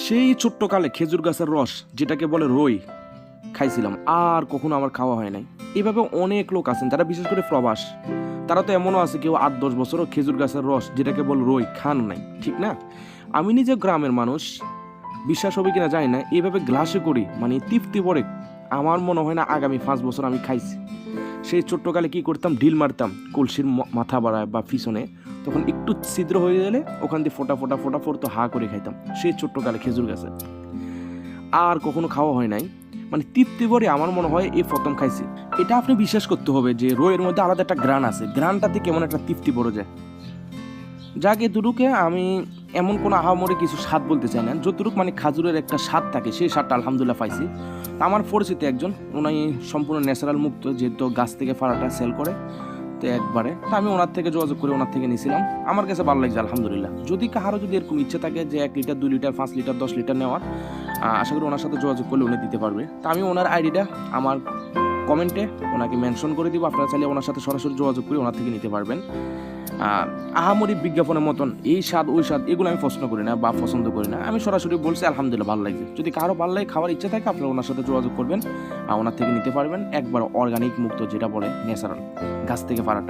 সেই ছোট্টকালে খেজুর গাছের রস যেটাকে বলে রই খাইছিলাম, আর কখনো আমার খাওয়া হয় নাই। এভাবে অনেক লোক আছেন যারা বিশেষ করে প্রবাস, তারা তো এমনও আছে কেউ 8-10 বছরও খেজুর গাছের রস যেটাকে বলে রই খান নাই, ঠিক না? আমি নিজে গ্রামের মানুষ, বিশ্বাস হবে কিনা জানি না, এইভাবে গ্লাসে করি মানে তৃপ্তি পড়ে আমার মনে হয় না আগামী 5 বছর আমি খাইছি। সেই ছোট্টকালে কি করতাম, ঢিল মারতাম কলসির মাথা বাড়ায় বা পিছনে, তখন একটু ছিদ্র হয়ে গেলে ওখান দিয়ে ফোটা ফোটা ফোটা ফোটা হা করে খাইতাম সেই ছোট্টকালে খেজুর গাছে। আর কখনো খাওয়া হয় নাই, মানে তৃপ্তি ভরে আমার মনে হয় এই প্রথম খাইছি। এটা আপনি বিশ্বাস করতে হবে যে রয়ের মধ্যে আলাদা একটা গ্রান আছে, গ্রানটাতে কেমন একটা তৃপ্তি পড়ে যায়। যাকে দুটুকে আমি এমন কোনো আহামরি কিছু স্বাদ বলতে চাই না, যতটুকু মানে খাজুরের একটা স্বাদ থাকে সেই স্বাদটা আলহামদুলিল্লাহ পাইছি। আমার পরিচিত একজন, উনি সম্পূর্ণ ন্যাচারাল মুক্ত, যেহেতু গাছ থেকে ফাড়াটা সেল করে, তো একবারে আমি ওনার থেকে যোগাযোগ করে ওনার থেকে নিয়েছিলাম। আমার কাছে ভালো লাগছে আলহামদুলিল্লাহ। যদি কারো যদি এরকম ইচ্ছে থাকে যে 1 লিটার 2 লিটার 5 লিটার 10 লিটার নেওয়ার, আশা করি ওনার সাথে যোগাযোগ করলে উনি দিতে পারবে। তা আমি ওনার আইডিটা আমার কমেন্টে ওনাকে মেনশন করে দিব, আপনারা চাইলে ওনার সাথে সরাসরি যোগাযোগ করে ওনার থেকে নিতে পারবেন। আহামরি বিজ্ঞাপনের মতন এই স্বাদ ওই স্বাদ এগুলো আমি পছন্দ করি না বা পছন্দ করি না। আমি সরাসরি বলছি আলহামদুলিল্লাহ ভালো লাগছে। যদি কারো ভালো লাগে, খাওয়ার ইচ্ছা থাকে, আপনারা ওনার সাথে যোগাযোগ করবেন, ওনার থেকে নিতে পারবেন। একবার অর্গানিক মুক্ত, যেটা বলে ন্যাচারাল গাছ থেকে পাড়াটা।